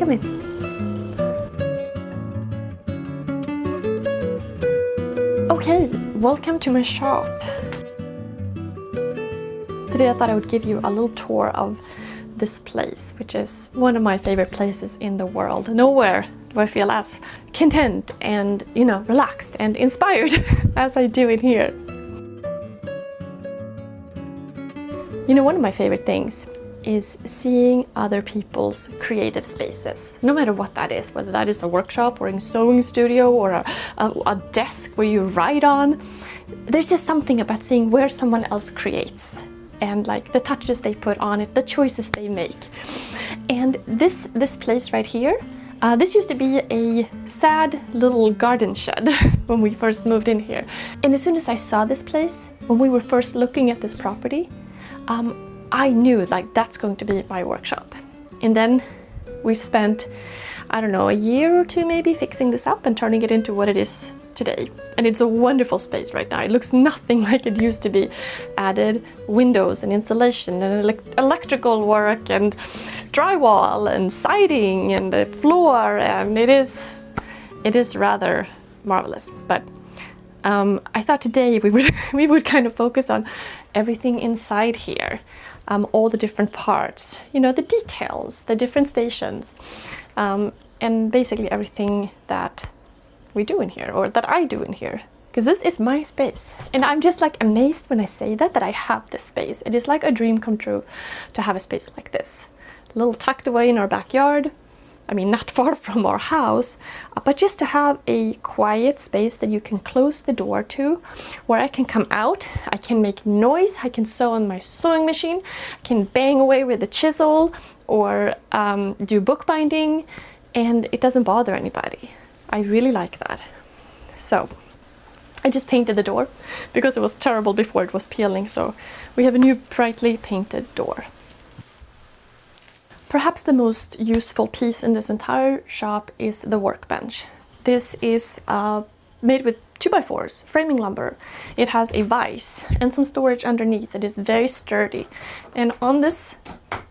me. Okay, welcome to my shop. Today I thought I would give you a little tour of this place, which is one of my favorite places in the world. Nowhere do I feel as content and, relaxed and inspired as I do in here. One of my favorite things is seeing other people's creative spaces, no matter what that is, whether that is a workshop or a sewing studio or a desk where you write on. There's just something about seeing where someone else creates and like the touches they put on it, the choices they make. And this place right here, this used to be a sad little garden shed when we first moved in here. And as soon as I saw this place, when we were first looking at this property, I knew like that's going to be my workshop. And then we've spent, I don't know, a year or two maybe fixing this up and turning it into what it is today. And it's a wonderful space right now. It looks nothing like it used to be. Added windows and insulation and electrical work and drywall and siding and the floor, and it is rather marvelous. But I thought today we would kind of focus on everything inside here, all the different parts, the details, the different stations, and basically everything that we do in here, or that I do in here, because this is my space. And I'm just like amazed when I say that I have this space. It is like a dream come true to have a space like this, a little tucked away in our backyard. I mean, not far from our house, but just to have a quiet space that you can close the door to, where I can come out, I can make noise, I can sew on my sewing machine, I can bang away with a chisel or do bookbinding, and it doesn't bother anybody. I really like that. So I just painted the door because it was terrible before it was peeling, so we have a new brightly painted door. Perhaps the most useful piece in this entire shop is the workbench. This is made with 2x4s, framing lumber. It has a vise and some storage underneath. It is very sturdy. And on this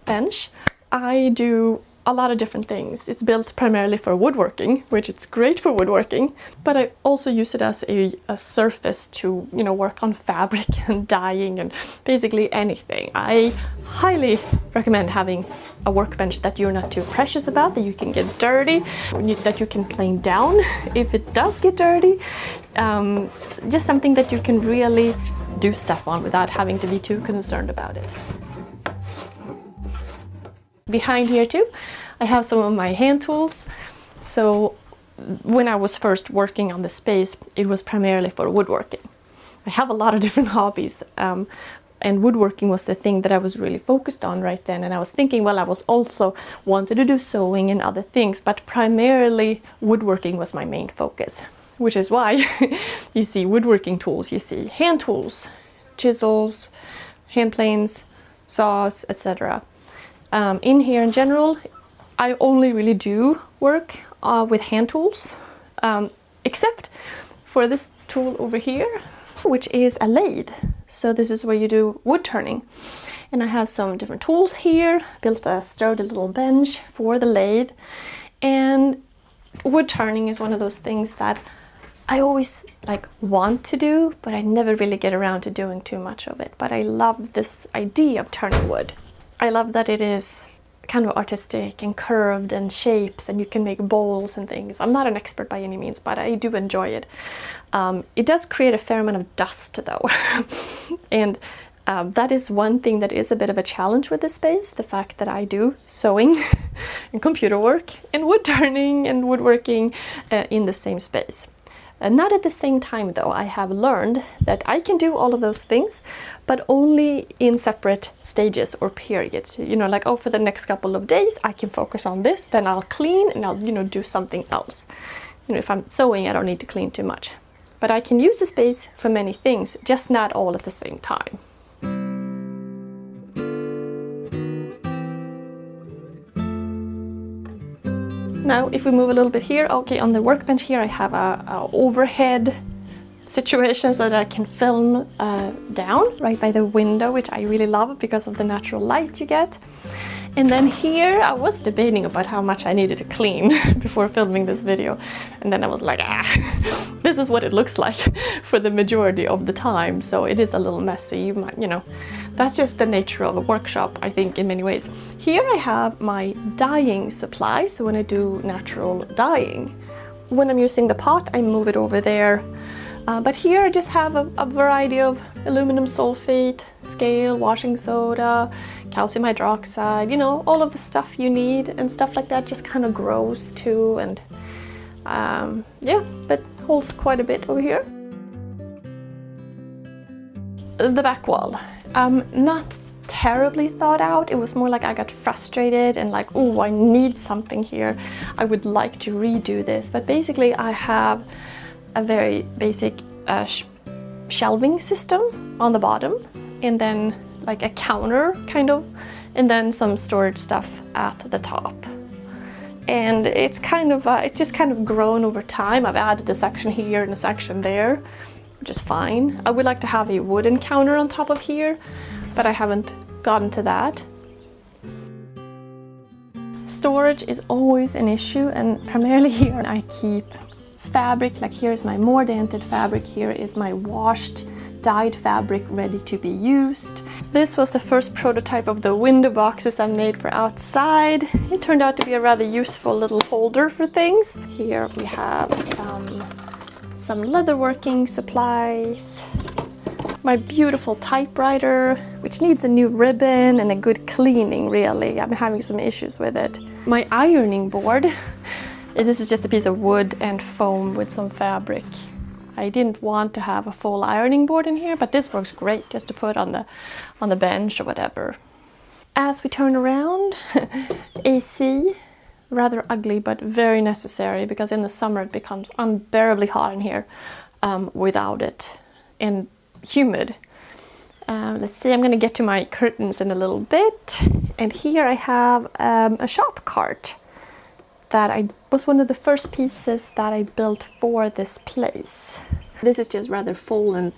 bench, I do a lot of different things. It's built primarily for woodworking, which it's great for woodworking, but I also use it as a surface to, work on fabric and dyeing and basically anything. I highly recommend having a workbench that you're not too precious about, that you can get dirty, that you can plane down if it does get dirty. Just something that you can really do stuff on without having to be too concerned about it. Behind here too, I have some of my hand tools. So when I was first working on the space, it was primarily for woodworking. I have a lot of different hobbies, and woodworking was the thing that I was really focused on right then. And I was thinking, well, I was also wanted to do sewing and other things, but primarily woodworking was my main focus, which is why you see woodworking tools, you see hand tools, chisels, hand planes, saws, etc. In here in general, I only really do work with hand tools, except for this tool over here, which is a lathe. So this is where you do wood turning. And I have some different tools here, built a sturdy little bench for the lathe. And wood turning is one of those things that I always want to do, but I never really get around to doing too much of it. But I love this idea of turning wood. I love that it is kind of artistic and curved and shapes, and you can make bowls and things. I'm not an expert by any means, but I do enjoy it. It does create a fair amount of dust though. And that is one thing that is a bit of a challenge with this space, the fact that I do sewing and computer work and wood turning and woodworking in the same space. Not at the same time though. I have learned that I can do all of those things, but only in separate stages or periods. For the next couple of days I can focus on this, then I'll clean and I'll do something else. If I'm sewing, I don't need to clean too much. But I can use the space for many things, just not all at the same time. Now, if we move a little bit here, okay, on the workbench here I have a overhead situation so that I can film down right by the window, which I really love because of the natural light you get. And then here I was debating about how much I needed to clean before filming this video. And then I was like, this is what it looks like for the majority of the time. So it is a little messy, you know, that's just the nature of a workshop, I think, in many ways. Here I have my dyeing supply. So when I do natural dyeing, when I'm using the pot, I move it over there. But here I just have a variety of aluminum sulfate, scale, washing soda, calcium hydroxide, you know, all of the stuff you need and stuff like that just kind of grows too. And yeah, but holds quite a bit over here. The back wall, not terribly thought out. It was more like I got frustrated and like, oh, I need something here. I would like to redo this. But basically I have a very basic shelving system on the bottom, and then like a counter kind of, and then some storage stuff at the top. And it's kind of it's just kind of grown over time. I've added a section here and a section there, which is fine. I would like to have a wooden counter on top of here, but I haven't gotten to that. Storage is always an issue, and primarily here I keep fabric. Like here is my more dented fabric, here is my washed dyed fabric ready to be used. This was the first prototype of the window boxes I made for outside. It turned out to be a rather useful little holder for things. Here we have some leatherworking supplies, my beautiful typewriter, which needs a new ribbon and a good cleaning really. I'm having some issues with it. My ironing board. This is just a piece of wood and foam with some fabric. I didn't want to have a full ironing board in here, but this works great just to put on the bench or whatever. As we turn around, AC, rather ugly but very necessary, because in the summer it becomes unbearably hot in here without it, and humid. Let's see, I'm gonna get to my curtains in a little bit. And here I have a shop cart that was one of the first pieces that I built for this place. This is just rather full and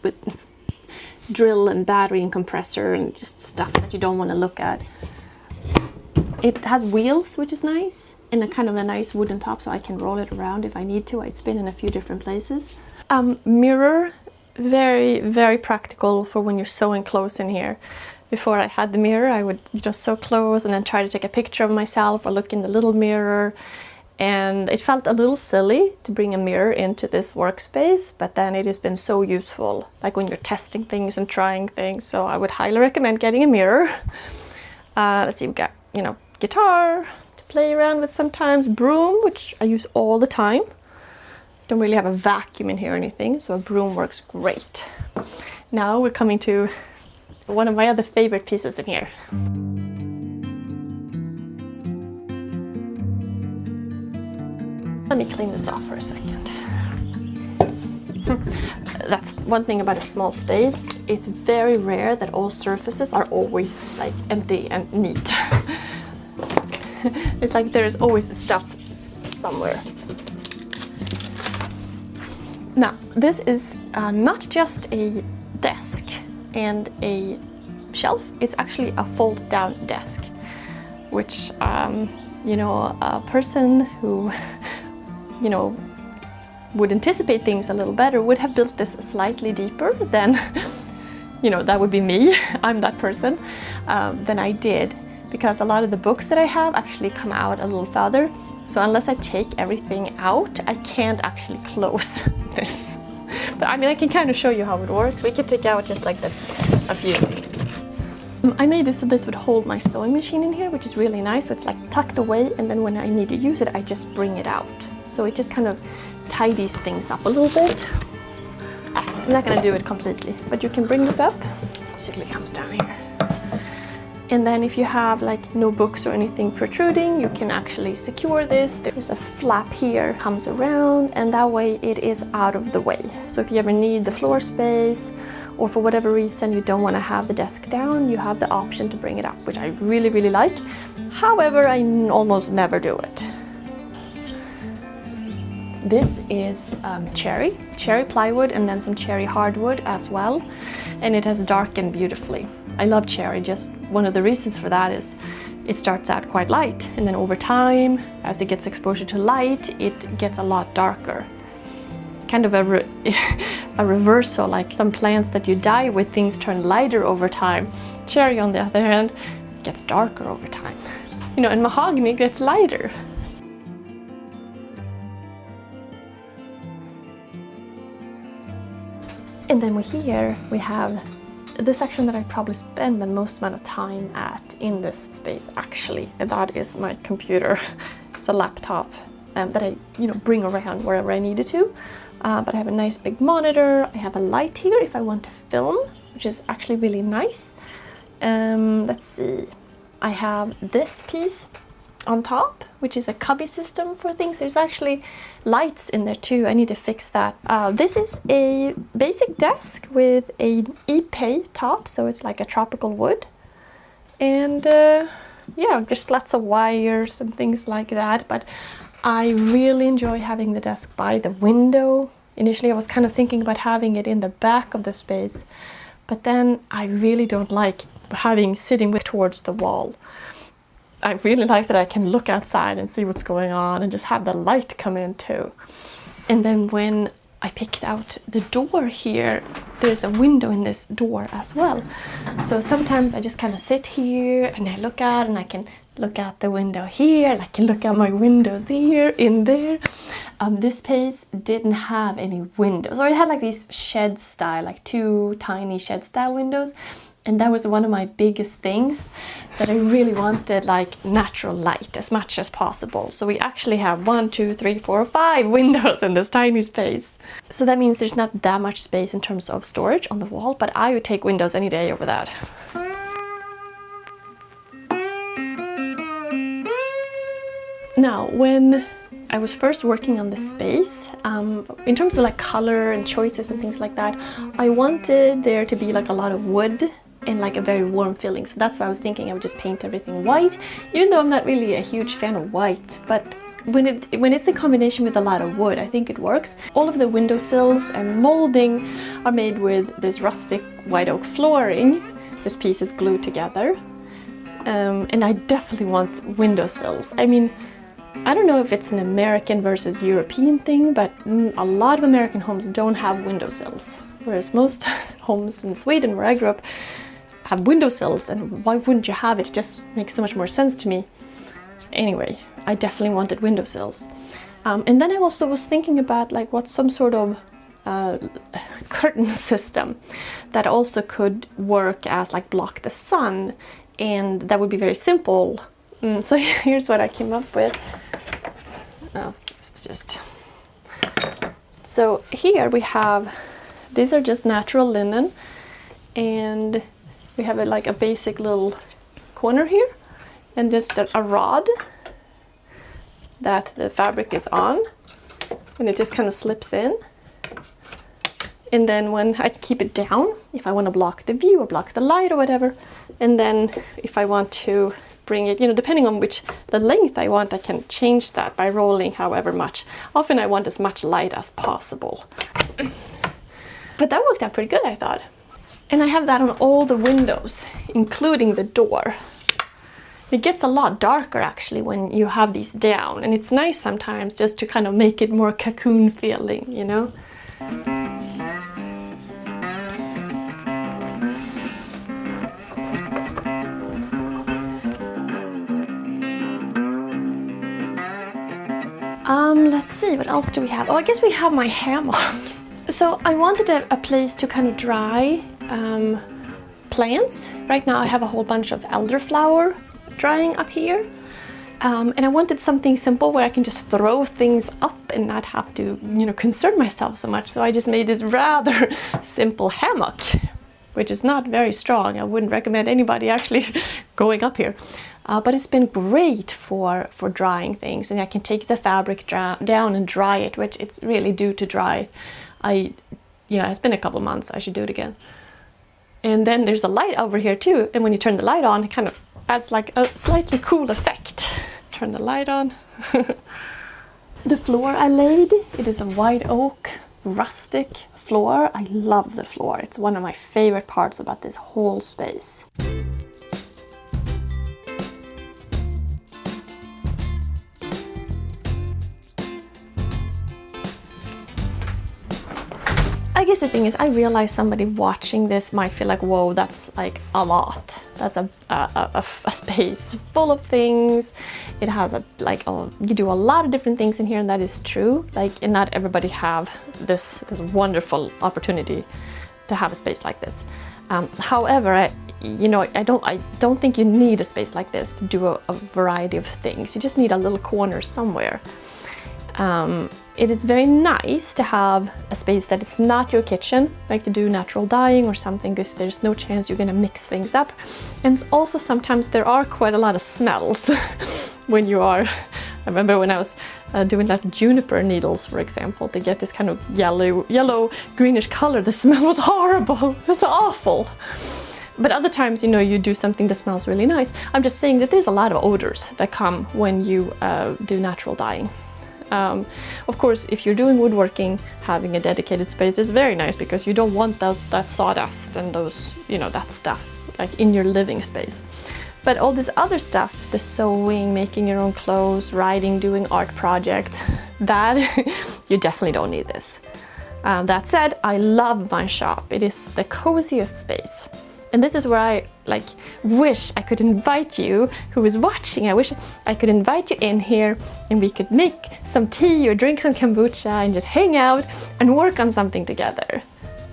with drill and battery and compressor and just stuff that you don't want to look at. It has wheels, which is nice, and a kind of a nice wooden top, so I can roll it around if I need to. I'd spin in a few different places. Mirror, very, very practical for when you're sewing clothes in here. Before I had the mirror, I would just sew clothes and then try to take a picture of myself or look in the little mirror. And it felt a little silly to bring a mirror into this workspace, but then it has been so useful, like when you're testing things and trying things. So I would highly recommend getting a mirror. Let's see, we've got, you know, guitar to play around with sometimes, broom, which I use all the time. Don't really have a vacuum in here or anything, so a broom works great. Now we're coming to one of my other favorite pieces in here. Let me clean this off for a second. That's one thing about a small space. It's very rare that all surfaces are always like empty and neat. It's like there's always stuff somewhere. Now, this is not just a desk and a shelf, it's actually a fold down desk, which, you know, a person who, you know, would anticipate things a little better would have built this slightly deeper than, you know, that would be me, I'm that person, than I did, because a lot of the books that I have actually come out a little further. So unless I take everything out, I can't actually close this. But I mean, I can kind of show you how it works. We can take out just like a few things. I made this so this would hold my sewing machine in here, which is really nice. So it's like tucked away, and then when I need to use it, I just bring it out. So it just kind of tidies things up a little bit. I'm not gonna do it completely, but you can bring this up. Basically comes down here. And then if you have like no books or anything protruding, you can actually secure this. There's a flap here, comes around, and that way it is out of the way. So if you ever need the floor space, or for whatever reason you don't want to have the desk down, you have the option to bring it up, which I really, really like. However, I almost never do it. This is cherry plywood, and then some cherry hardwood as well, and it has darkened beautifully. I love cherry. Just one of the reasons for that is it starts out quite light, and then over time, as it gets exposure to light, it gets a lot darker. Kind of a reversal, like some plants that you dye with, things turn lighter over time. Cherry, on the other hand, gets darker over time. You know, and mahogany gets lighter. And then here we have the section that I probably spend the most amount of time at in this space, actually, and that is my computer. It's a laptop that I, bring around wherever I needed to. But I have a nice big monitor. I have a light here if I want to film, which is actually really nice. Let's see. I have this piece on top, which is a cubby system for things. There's actually lights in there too. I need to fix that. This is a basic desk with an ipe top, so it's like a tropical wood. And yeah, just lots of wires and things like that. But I really enjoy having the desk by the window. Initially, I was kind of thinking about having it in the back of the space, but then I really don't like sitting towards the wall. I really like that I can look outside and see what's going on and just have the light come in too. And then when I picked out the door here, there's a window in this door as well. So sometimes I just kind of sit here and I look out, and I can look out the window here, and I can look out my windows here, in there. This space didn't have any windows, or it had like these shed style, like 2 tiny shed style windows. And that was one of my biggest things, that I really wanted like natural light as much as possible. So we actually have 1, 2, 3, 4, 5 windows in this tiny space. So that means there's not that much space in terms of storage on the wall, but I would take windows any day over that. Now, when I was first working on this space, in terms of like color and choices and things like that, I wanted there to be like a lot of wood and like a very warm feeling. So that's why I was thinking I would just paint everything white, even though I'm not really a huge fan of white. But when it's a combination with a lot of wood, I think it works. All of the windowsills and molding are made with this rustic white oak flooring. This piece is glued together. And I definitely want windowsills. I mean, I don't know if it's an American versus European thing, but a lot of American homes don't have windowsills. Whereas most homes in Sweden, where I grew up, have windowsills, and why wouldn't you have it? It just makes so much more sense to me. Anyway, I definitely wanted windowsills. And then I also was thinking about like what some sort of curtain system that also could work as like block the sun, and that would be very simple. So here's what I came up with. Oh, this is just... So here we have, these are just natural linen, and we have like a basic little corner here, and just a rod that the fabric is on, and it just kind of slips in. And then when I keep it down, if I want to block the view or block the light or whatever, and then if I want to bring it, depending on the length I want, I can change that by rolling however much. Often I want as much light as possible. But that worked out pretty good, I thought. And I have that on all the windows, including the door. It gets a lot darker actually when you have these down, and it's nice sometimes just to kind of make it more cocoon feeling, Let's see, what else do we have? Oh, I guess we have my hammock. So I wanted a place to kind of dry plants. Right now I have a whole bunch of elderflower drying up here. And I wanted something simple where I can just throw things up and not have to, concern myself so much. So I just made this rather simple hammock, which is not very strong. I wouldn't recommend anybody actually going up here. But it's been great for drying things, and I can take the fabric down and dry it, which it's really due to dry. It's been a couple months, I should do it again. And then there's a light over here too, and when you turn the light on, it kind of adds like a slightly cool effect. Turn the light on. The floor I laid, it is a white oak rustic floor. I love the floor. It's one of my favorite parts about this whole space. I guess the thing is, I realize somebody watching this might feel like, whoa, that's like a lot. That's a space full of things. It has you do a lot of different things in here, and that is true. Like, and not everybody have this wonderful opportunity to have a space like this. However, I don't think you need a space like this to do a variety of things. You just need a little corner somewhere. It is very nice to have a space that is not your kitchen, like to do natural dyeing or something, because there's no chance you're gonna mix things up. And also sometimes there are quite a lot of smells when you are, I remember when I was doing like juniper needles, for example, to get this kind of yellow greenish color, the smell was horrible, it was awful. But other times, you do something that smells really nice. I'm just saying that there's a lot of odors that come when you do natural dyeing. Of course, if you're doing woodworking, having a dedicated space is very nice, because you don't want that sawdust and that stuff like in your living space. But all this other stuff, the sewing, making your own clothes, writing, doing art projects, that you definitely don't need this. That said, I love my shop. It is the coziest space. And this is where I wish I could invite you who is watching. I wish I could invite you in here and we could make some tea or drink some kombucha and just hang out and work on something together.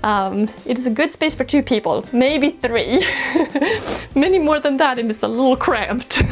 It is a good space for 2 people, maybe 3. Many more than that, and it's a little cramped.